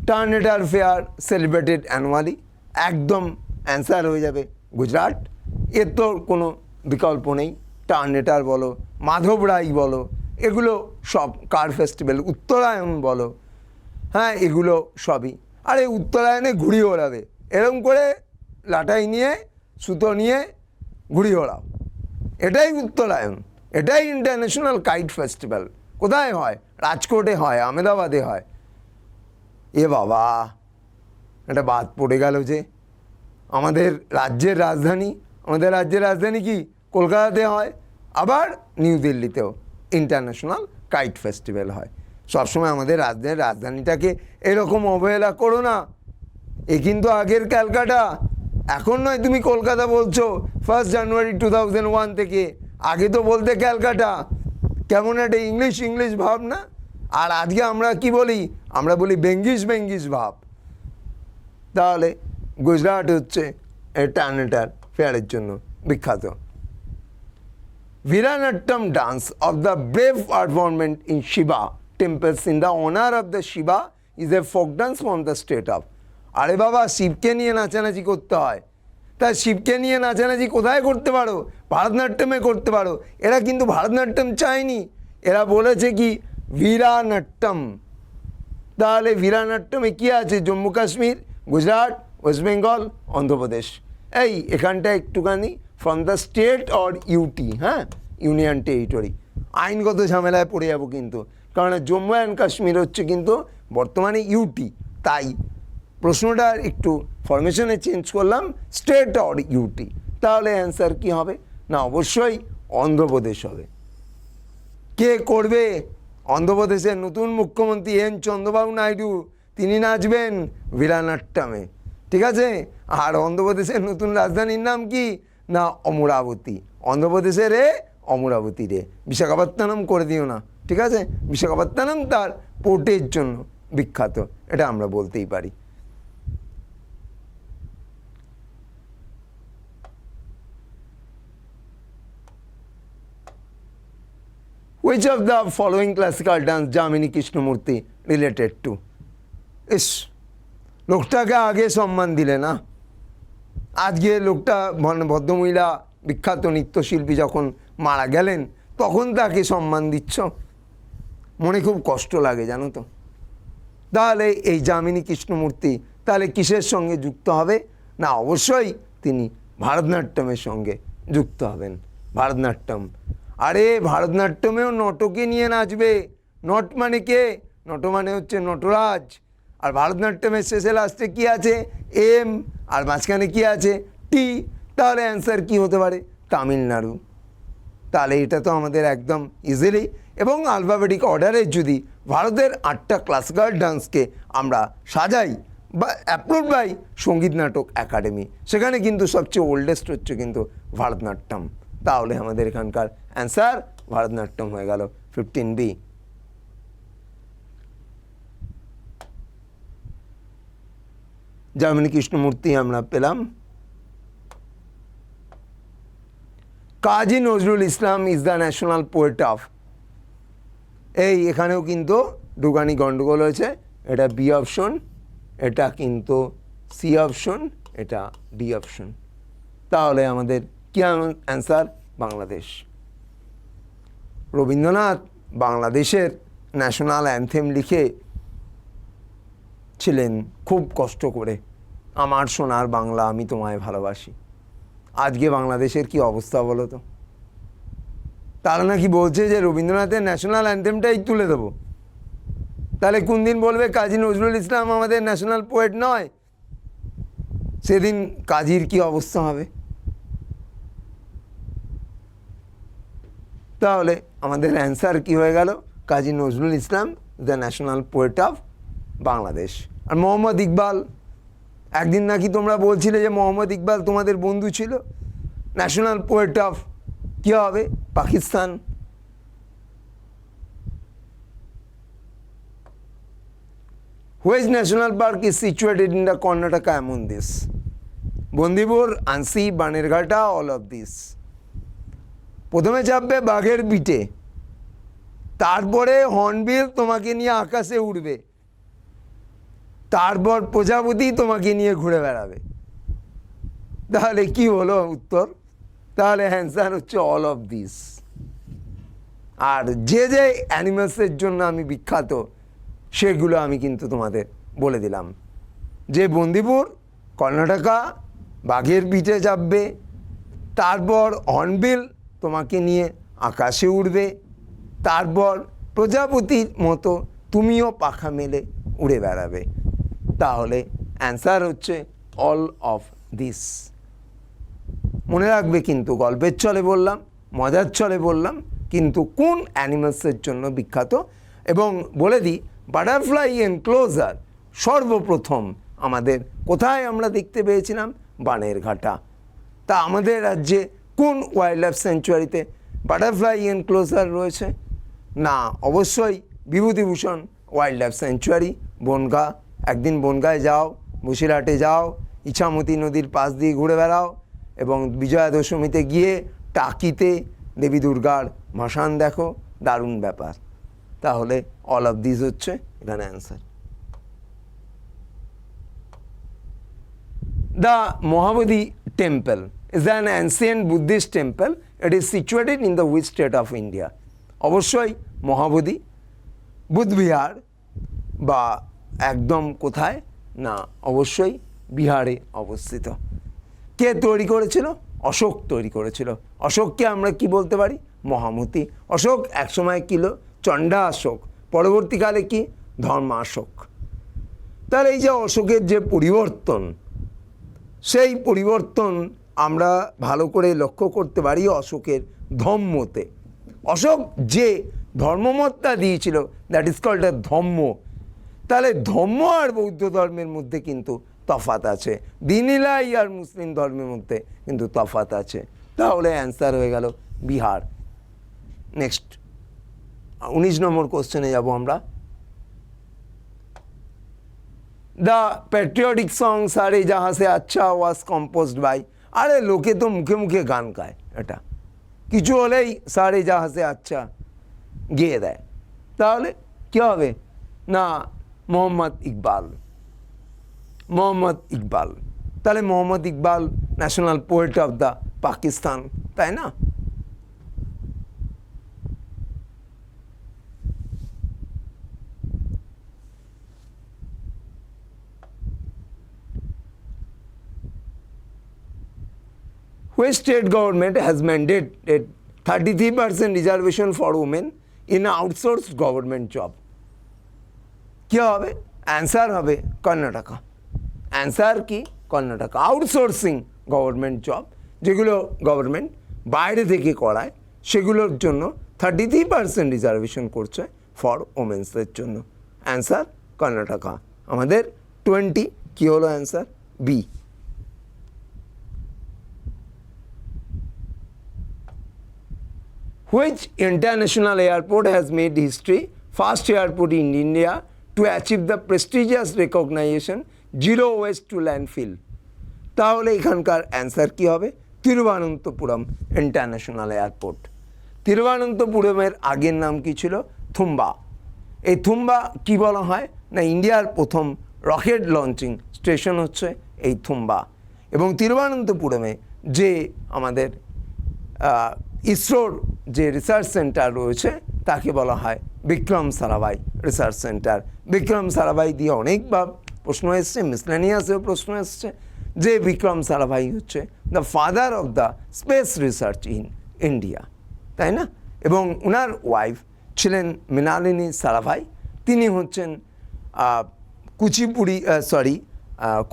টার্নেটার ফেয়ার সেলিব্রেটেড অ্যানুয়ালি, একদম অ্যান্সার হয়ে যাবে গুজরাট। এর তো কোনো বিকল্প নেই। টার্নেটার বলো, মাধব রায় বলো, এগুলো সব কার ফেস্টিভ্যাল, উত্তরায়ণ বলো, হ্যাঁ, এগুলো সবই। আর এই উত্তরায়ণে ঘুড়ি ওড়াবে, এরকম করে লাটাই নিয়ে সুতো নিয়ে ঘুড়ি ওড়াও, এটাই উত্তরায়ণ, এটাই ইন্টারন্যাশনাল কাইট ফেস্টিভ্যাল। কোথায় হয়? রাজকোটে হয়, আহমেদাবাদে হয়। এ বাবা, এটা বাদ পড়ে গেল যে আমাদের রাজ্যের রাজধানী কি? কলকাতাতে হয়, আবার নিউ দিল্লিতেও ইন্টারন্যাশনাল কাইট ফেস্টিভ্যাল হয়। সবসময় আমাদের রাজধানীটাকে এরকম অবহেলা করো না। এ কিন্তু আগের ক্যালকাটা, এখন নয় তুমি কলকাতা বলছো 1 জানুয়ারি 2001 থেকে। আগে তো বলতে ক্যালকাটা। কেমন একটা ইংলিশ ভাব না? আর আজকে আমরা কি বলি? আমরা বলি বেঙ্গিশ ভাব। তাহলে গুজরাট হচ্ছে টার্নেটার ফেয়ারের জন্য বিখ্যাত। Viranattam dance of the brave performance in Shiva temples in the honor of the Shiva is a folk dance from the state of. আরে বাবা, শিবকে নিয়ে নাচানাচি করতে হয়, তা শিবকে নিয়ে নাচানাচি কোথায় করতে পারো? ভারতনাট্যমে করতে পারো। এরা কিন্তু ভারতনাট্যম চায়নি, এরা বলেছে কি বীরানাট্যম। তাহলে বীরানাট্যমে কী আছে? জম্মু কাশ্মীর, গুজরাট, ওয়েস্ট বেঙ্গল, অন্ধ্রপ্রদেশ। এই এখানটা একটুখানি from the state or UT, হ্যাঁ, ইউনিয়ন টেরিটরি। আইনগত ঝামেলায় পড়ে যাবো কিন্তু, কারণ জম্মু অ্যান্ড কাশ্মীর হচ্ছে কিন্তু বর্তমানে ইউটি। তাই প্রশ্নটা একটু ফরমেশনে চেঞ্জ করলাম, স্টেট অর ইউটি। তাহলে অ্যান্সার কী হবে না, অবশ্যই অন্ধ্রপ্রদেশ হবে। কে করবে? অন্ধ্রপ্রদেশের নতুন মুখ্যমন্ত্রী এন চন্দ্রবাবু নাইডু, তিনি নাচবেন বীরানাট্যমে, ঠিক আছে। আর অন্ধ্রপ্রদেশের নতুন রাজধানীর নাম কি না, অমরাবতী। অন্ধ্রপ্রদেশের অমরাবতী রে, বিশাখাপত্তনম করে দিও না, ঠিক আছে। বিশাখাপত্তনম তার পোর্টের জন্য বিখ্যাত, এটা আমরা বলতেই পারি। Which of the following classical dance Yamini Krishnamurthy related to? ইস, লোকটাকে আগে সম্মান দিলে না। আজকে লোকটা ভদ্রমহিলা বিখ্যাত নৃত্যশিল্পী যখন মারা গেলেন তখন তাকে সম্মান দিচ্ছ, মনে খুব কষ্ট লাগে জানো তো। তাহলে এই যামিনী কৃষ্ণমূর্তি তাহলে কিসের সঙ্গে যুক্ত হবে? না, অবশ্যই তিনি ভারতনাট্যমের সঙ্গে যুক্ত হবেন। ভারতনাট্যম, আরে ভারতনাট্যমেও নটকে নিয়ে নাচবে। নট মানে কে? নট মানে হচ্ছে নটরাজ। আর ভারতনাট্যমের শেষে লাস্টে কী আছে? এম, আর মাঝখানে কী আছে? টি। তাহলে অ্যান্সার কী হতে পারে? তামিলনাড়ু। তাহলে এটা তো আমাদের একদম ইজিলি, এবং আলফাবেটিক অর্ডারে যদি ভারতের 8টা ক্লাসিক্যাল ডান্সকে আমরা সাজাই বা অ্যাপ্রুভ বাই সঙ্গীত নাটক একাডেমি, সেখানে কিন্তু সবচেয়ে ওল্ডেস্ট হচ্ছে কিন্তু ভারতনাট্যম। তাহলে আমাদের এখানকার অ্যান্সার ভারতনাট্যম হয়ে গেল 15B। যামিনী কৃষ্ণমূর্তি আমরা পেলাম। Kazi Nazrul Islam is the national poet of, এই এখানেও কিন্তু দুগানি গণ্ডগোল হয়েছে। এটা বি অপশন, এটা কিন্তু সি অপশন, এটা ডি অপশন। তাহলে আমাদের কি অ্যান্সার? বাংলাদেশ। রবীন্দ্রনাথ বাংলাদেশের ন্যাশনাল অ্যানথেম লিখে ছিলেন খুব কষ্ট করে, আমার সোনার বাংলা আমি তোমায় ভালোবাসি। আজকে বাংলাদেশের কি অবস্থা বলো তো? তারা নাকি বলছে যে রবীন্দ্রনাথের ন্যাশনাল অ্যানথেমটাই তুলে দেবো। তাহলে কোন দিন বলবে কাজী নজরুল ইসলাম আমাদের ন্যাশনাল পোয়েট নয়? সেদিন কাজীর কি অবস্থা হবে? তাহলে আমাদের অ্যান্সার কি হয়ে গেল? Kazi Nazrul Islam the national poet of Bangladesh. আর মোহাম্মদ ইকবাল, একদিন নাকি তোমরা বলছিলে যে মোহাম্মদ ইকবাল তোমাদের বন্ধু ছিল, ন্যাশনাল পোয়েট অফ কী হবে? Pakistan. Which national park is situated in the Karnataka among this? Bandipur, Anshi, Bannerghatta, all of this. প্রথমে চাপবে বাঘের পিঠে, তারপরে হর্নবিল তোমাকে নিয়ে আকাশে উড়বে, তারপর প্রজাপতি তোমাকে নিয়ে ঘুরে বেড়াবে। তাহলে কি হলো উত্তর? তাহলে অ্যান্সার হচ্ছে অল অফ দিস। আর যে যে অ্যানিমালসের জন্য আমি বিখ্যাত সেগুলো আমি কিন্তু তোমাদের বলে দিলাম, যে বন্দিপুর কর্ণাটকা বাঘের পিঠে চাপবে, তারপর হর্নবিল তোমাকে নিয়ে আকাশে উড়বে, তারপর প্রজাপতির মতো তুমিও পাখা মেলে উড়ে বেড়াবে। তাহলে অ্যান্সার হচ্ছে অল অফ দিস। মনে রাখবে কিন্তু গল্পের ছলে বললাম, মজার ছলে বললাম, কিন্তু কোন অ্যানিমালসের জন্য বিখ্যাত। এবং বলে দিই, বাটারফ্লাই এনক্লোজার সর্বপ্রথম আমাদের কোথায় আমরা দেখতে পেয়েছিলাম? বানেরঘাটা। তা আমাদের রাজ্যে কোন ওয়াইল্ড লাইফ স্যাংচুয়ারিতে বাটারফ্লাই এনক্লোজার রয়েছে? না, অবশ্যই Bibhutibhushan wildlife sanctuary, Bangaon. একদিন বনগাঁয় যাও, বসিরহাটে যাও, ইছামতি নদীর পাশ দিয়ে ঘুরে বেড়াও এবং বিজয়া দশমীতে গিয়ে টাকিতে দেবী দুর্গার ভাসান দেখো, দারুণ ব্যাপার। তাহলে অল অফ দিস হচ্ছে এখানে answer. The Mahabodhi temple is an ancient Buddhist temple. It is situated in the which state of India? অবশ্যই মহাবোধি বুদ্ধবিহার, বা একদম কোথায়? না, অবশ্যই বিহারে অবস্থিত। কে তৈরি করেছিল? অশোক তৈরি করেছিল। অশোককে আমরা কি বলতে পারি? মহামতি। অশোক একসময় ছিল চণ্ডা অশোক, পরবর্তীকালে কি? ধর্মাশোক। তাহলে এই যে অশোকের যে পরিবর্তন, সেই পরিবর্তন আমরা ভালো করে লক্ষ্য করতে পারি অশোকের ধম্মতে। অশোক যে ধর্মমতটা দিয়েছিল, that is called a dhamma. তাহলে ধম্ম আর বৌদ্ধ ধর্মের মধ্যে কিন্তু তফাৎ আছে, দিনিলাই আর মুসলিম ধর্মের মধ্যে কিন্তু তফাৎ আছে। তাহলে অ্যান্সার হয়ে গেল বিহার। নেক্সট 19 নম্বর কোশ্চেনে যাব আমরা। দ্য প্যাট্রিয়টিক সং সারে জাহা সে আচ্ছা ওয়াজ কম্পোজড বাই, আরে লোকে তো মুখে মুখে গান গায়, এটা কিছু হলেই সারে জাহা সে আচ্ছা, গেয়ে দেয়, তাহলে কী হবে না মোহাম্মদ ইকবাল। মোহাম্মদ ইকবাল, তাহলে Mohammad Iqbal national poet of the Pakistan, তাই না? Which state government has mandated 33% reservation for women in outsourced government job? কি হবে? অ্যান্সার হবে কর্ণাটকা। অ্যান্সার কি? কর্ণাটকা। আউটসোর্সিং গভর্নমেন্ট জব, যেগুলো গভর্নমেন্ট বাইরে থেকে করায়, সেগুলোর জন্য 33% রিজার্ভেশন করছে ফর ওমেন্সদের জন্য। অ্যান্সার কর্ণাটকা। আমাদের 20 কী হলো answer? B. Which international airport has made history? First airport in India to achieve the prestigious recognition Zero Waste to Landfill. তাহলে এখানকার অ্যান্সার কী হবে? Thiruvananthapuram international airport. তিরুবনন্তপুরমের আগের নাম কি ছিল? থুম্বা। এই থুম্বা কি বলা হয় না ইন্ডিয়ার প্রথম রকেট লঞ্চিং স্টেশন হচ্ছে এই থুম্বা। এবং তিরুবনন্তপুরমে যে আমাদের ইসরোর যে রিসার্চ সেন্টার রয়েছে তাকে বলা হয় বিক্রম সারাভাই রিসার্চ সেন্টার। বিক্রম সারাভাই দিয়ে অনেকবার প্রশ্ন এসছে, মিসলেনিয়াসেও প্রশ্ন এসছে যে বিক্রম সারাভাই হচ্ছে the father of the space research in India, তাই না? এবং ওনার ওয়াইফ ছিলেন মৃণালিনী সারাভাই। তিনি হচ্ছেন কুচিপুড়ি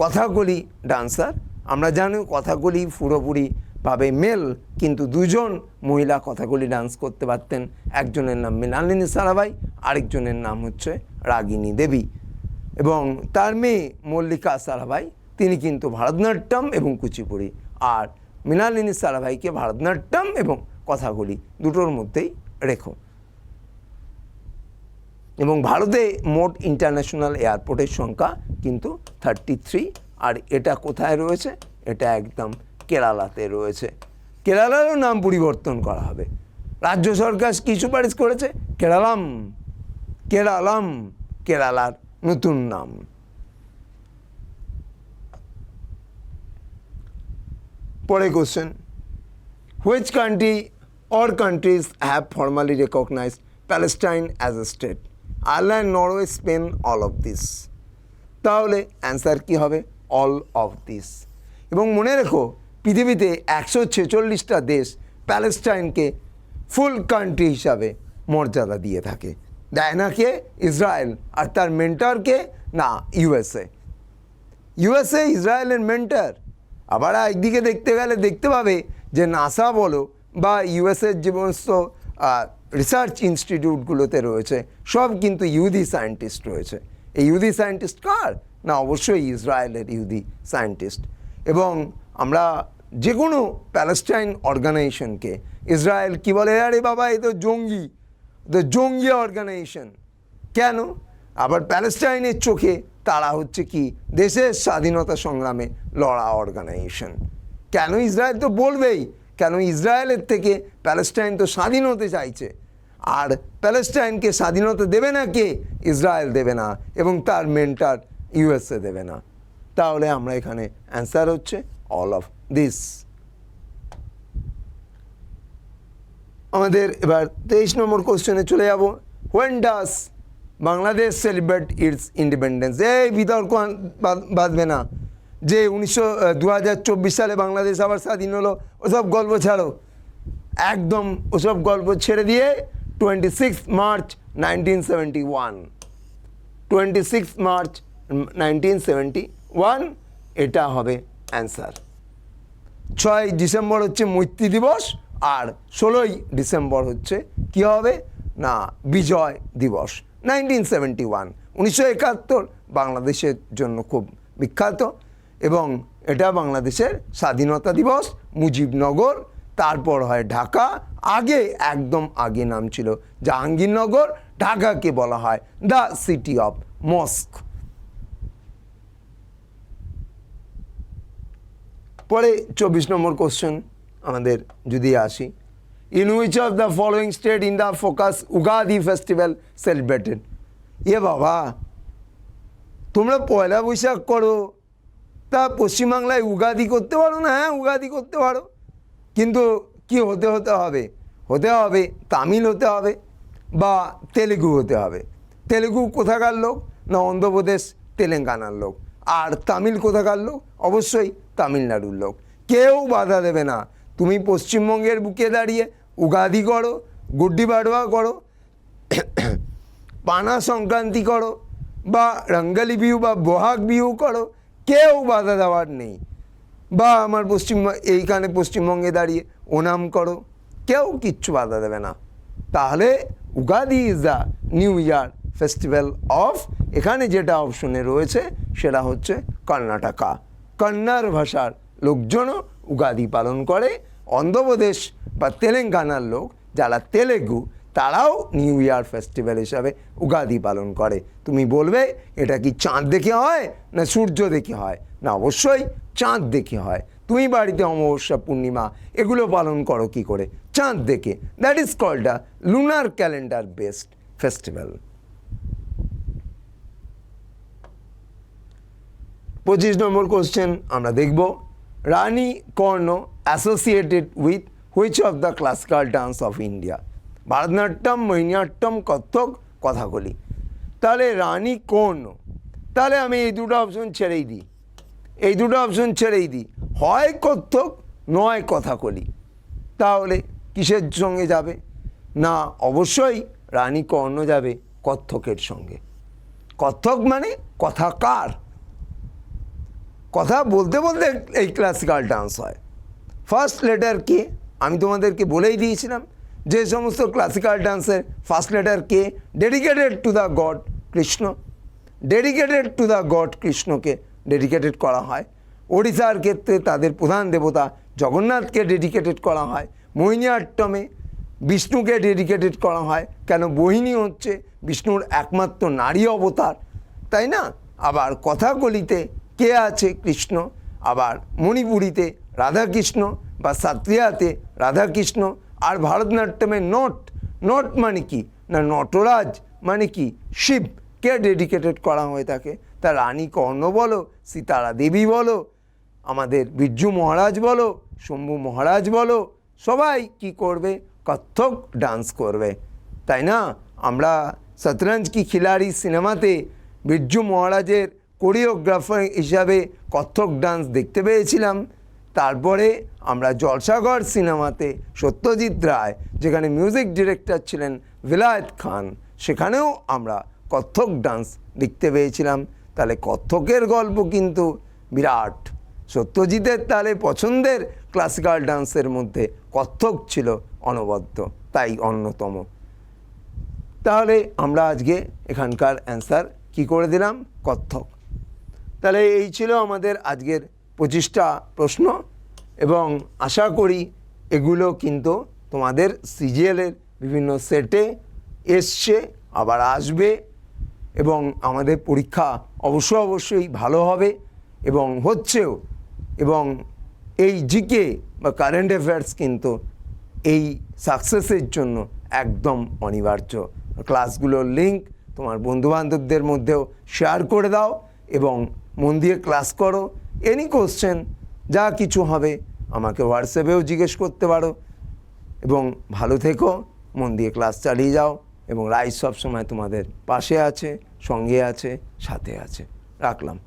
কথাকলি ডান্সার। আমরা জানি কথাকলি পুরোপুরিভাবে মেল, কিন্তু দুজন মহিলা কথাকলি ডান্স করতে পারতেন। একজনের নাম মৃণালিনী সারাভাই, আরেকজনের নাম হচ্ছে রাগিনী দেবী। এবং তার মেয়ে মল্লিকা সারাভাই, তিনি কিন্তু ভারতনাট্যম এবং কুচিপুড়ি, আর মৃণালিনী সারাভাইকে ভারতনাট্যম এবং কথাকলি দুটোর মধ্যেই রেখো। এবং ভারতে মোট ইন্টারন্যাশনাল এয়ারপোর্টের সংখ্যা কিন্তু 33। আর এটা কোথায় রয়েছে? এটা একদম কেরালাতে রয়েছে। কেরালারও নাম পরিবর্তন করা হবে। রাজ্য সরকার কি সুপারিশ করেছে? কেরালাম। কেরালাম কেরালার নতুন নাম। পরে question, which country or countries have formally recognized Palestine as a state? Ireland, Norway, Spain, all of this. তাহলে অ্যান্সার কী হবে? All of this. এবং মনে রেখো পৃথিবীতে 146টা দেশ প্যালেস্টাইনকে ফুল কান্ট্রি হিসাবে মর্যাদা দিয়ে থাকে। দেয় না কে? ইসরায়েল। আর তার মেন্টরকে? না, ইউএসএ। ইউএসএ ইসরায়েলের মেন্টর। আবার একদিকে দেখতে গেলে দেখতে পাবে যে নাসা বলো বা ইউএসএর যে সমস্ত রিসার্চ ইনস্টিটিউটগুলোতে রয়েছে সব কিন্তু ইহুদি সায়েন্টিস্ট রয়েছে। এই ইহুদি সায়েন্টিস্ট কার? না, অবশ্যই ইসরায়েলের ইহুদি সায়েন্টিস্ট। এবং আমরা যে কোনো প্যালেস্টাইন অর্গানাইজেশনকে ইসরায়েল কী বলে? আরে বাবা এ তো জঙ্গি, জঙ্গি অর্গানাইজেশন। কেন? আবার প্যালেস্টাইনের চোখে তারা হচ্ছে কি দেশের স্বাধীনতা সংগ্রামে লড়া অর্গানাইজেশন। কেন? ইসরায়েল তো বলবেই, কেন ইসরায়েলের থেকে প্যালেস্টাইন তো স্বাধীন হতে চাইছে। আর প্যালেস্টাইনকে স্বাধীনতা দেবে না কে? ইসরায়েল দেবে না, এবং তার মেন্টর ইউএসএ দেবে না। তাহলে আমরা এখানে অ্যান্সার হচ্ছে অল অফ দিস। আমাদের এবার 23 নম্বর কোশ্চেনে চলে যাব। When does Bangladesh celebrate its independence? এই বিতর্ক বাঁধবে না যে 2024 সালে বাংলাদেশ আবার স্বাধীন হলো, ওসব গল্প ছাড়ো, একদম ওসব গল্প ছেড়ে দিয়ে 26 মার্চ 1971। 26 মার্চ 1971 এটা হবে অ্যান্সার। 6 ডিসেম্বর হচ্ছে মৈত্রী দিবস, আর 16 ডিসেম্বর হচ্ছে কী হবে না বিজয় দিবস। 1971 1971 বাংলাদেশের জন্য খুব বিখ্যাত, এবং এটা বাংলাদেশের স্বাধীনতা দিবস। মুজিবনগর, তারপর হয় ঢাকা, আগে একদম আগে নাম ছিল জাহাঙ্গীরনগর, ঢাকাকে বলা হয় দ্য সিটি অফ মস্ক। পরে 24 নম্বর কোশ্চেন আমাদের যদি আসি, in which of the following state in the focus Ugadi festival celebrated. বাবা, তোমরা পয়লা বৈশাখ করো, তা পশ্চিমবাংলায় উগাদি করতে পারো না? হ্যাঁ, উগাদি করতে পারো, কিন্তু কি হতে হবে তামিল হতে হবে বা তেলেগু হতে হবে। তেলেগু কোথাকার লোক? না, অন্ধ্রপ্রদেশ তেলেঙ্গানার লোক। আর তামিল কোথাকার লোক? অবশ্যই তামিলনাড়ুর লোক। কেউ বাধা দেবে না। তুমি পশ্চিমবঙ্গের বুকে দাঁড়িয়ে উগাদি করো, গুড্ডি বাড়োয়া করো, পানা সংক্রান্তি করো, বা রঙ্গালি বিহু বা বহাগ বিহু করো, কেউ বাধা দেওয়ার নেই। বা আমার এইখানে পশ্চিমবঙ্গে দাঁড়িয়ে ওনাম করো, কেউ কিচ্ছু বাধা দেবে না। তাহলে Ugadi is the new year festival of, এখানে যেটা অপশনে রয়েছে সেটা হচ্ছে কর্ণাটকা। কন্নড় ভাষার লোকজনও উগাদি পালন করে। অন্ধ্রপ্রদেশ বা তেলেঙ্গানার লোক যারা তেলেগু, তারাও নিউ ইয়ার ফেস্টিভ্যাল হিসাবে উগাদি পালন করে। তুমি বলবে এটা কি চাঁদ দেখে হয় না সূর্য দেখে হয়? না, অবশ্যই চাঁদ দেখে হয়। তুমি বাড়িতে অমাবস্যা, পূর্ণিমা এগুলো পালন করো কি করে? চাঁদ দেখে। That is called a lunar calendar based festival. 25 নম্বর কোশ্চেন আমরা দেখব, Rani Karna associated with which of the classical dance of India? Bharatanatyam, Mohiniyattam, Kathak, Kathakali. তাহলে রানী কর্ণ, তাহলে আমি এই দুটো অপশন ছেড়েই দিই, হয় কত্থক নয় কথাকলি। তাহলে কিসের সঙ্গে যাবে? না, অবশ্যই রানী কর্ণ যাবে কত্থকের সঙ্গে। কত্থক মানে কথাকার, কথা বলতে বলতে এই ক্লাসিক্যাল ডান্স হয়। ফার্স্ট লেটার কে? আমি তোমাদেরকে বলেই দিয়েছিলাম যে সমস্ত ক্লাসিক্যাল ডান্সের ফার্স্ট লেটার কে dedicated to the god Krishna, কৃষ্ণকে ডেডিকেটেড করা হয়। ওড়িশার ক্ষেত্রে তাদের প্রধান দেবতা জগন্নাথকে ডেডিকেটেড করা হয়। মোহিনীঅট্টমে বিষ্ণুকে ডেডিকেটেড করা হয়, কেন? মোহিনী হচ্ছে বিষ্ণুর একমাত্র নারী অবতার, তাই না? আবার কথাকলিতে কে আছে? কৃষ্ণ। আবার মণিপুরীতে রাধাকৃষ্ণ বা সাত্রিয়াতে রাধাকৃষ্ণ। আর ভারতনাট্যমে নট মানে কি? না, নটরাজ মানে কি? শিবকে ডেডিকেটেড করা হয়ে থাকে। তা রানী কর্ণ বলো, সীতারা দেবী বলো, আমাদের বিরজু মহারাজ বলো, শম্ভু মহারাজ বলো, সবাই কি করবে? কত্থক ডান্স করবে, তাই না? আমরা শতরঞ্জ কি খিলাড়ি সিনেমাতে বিরজু মহারাজের কোরিওগ্রাফার হিসাবে কত্থক ডান্স দেখতে পেয়েছিলাম। তারপরে আমরা জলসাঘর সিনেমাতে সত্যজিৎ রায়, যেখানে মিউজিক ডিরেক্টর ছিলেন বিলায়েত খান, সেখানেও আমরা কত্থক ডান্স দেখতে পেয়েছিলাম। তাহলে কত্থকের গল্প কিন্তু বিরাট। সত্যজিতের তাহলে পছন্দের ক্লাসিক্যাল ডান্সের মধ্যে কত্থক ছিল অনবদ্য, তাই অন্যতম। তাহলে আমরা আজকে এখানকার অ্যান্সার কি করে দিলাম? কত্থক। তাহলে এই ছিল আমাদের আজকের 25টা প্রশ্ন, এবং আশা করি এগুলো কিন্তু তোমাদের সিজিএলের বিভিন্ন সেটে এসছে, আবার আসবে, এবং আমাদের পরীক্ষা অবশ্যই ভালো হবে এবং হচ্ছেও। এবং এই জিকে বা কারেন্ট অ্যাফেয়ার্স কিন্তু এই সাকসেসের জন্য একদম অনিবার্য। ক্লাসগুলোর লিঙ্ক তোমার বন্ধুবান্ধবদের মধ্যেও শেয়ার করে দাও এবং মন দিয়ে ক্লাস করো। এনি কোশ্চেন যা কিছু হবে আমাকে হোয়াটসঅ্যাপেও জিজ্ঞেস করতে পারো। এবং ভালো থেকো, মন দিয়ে ক্লাস চালিয়ে যাও, এবং রাইস সবসময় তোমাদের পাশে আছে, সঙ্গে আছে, সাথে আছে। রাখলাম।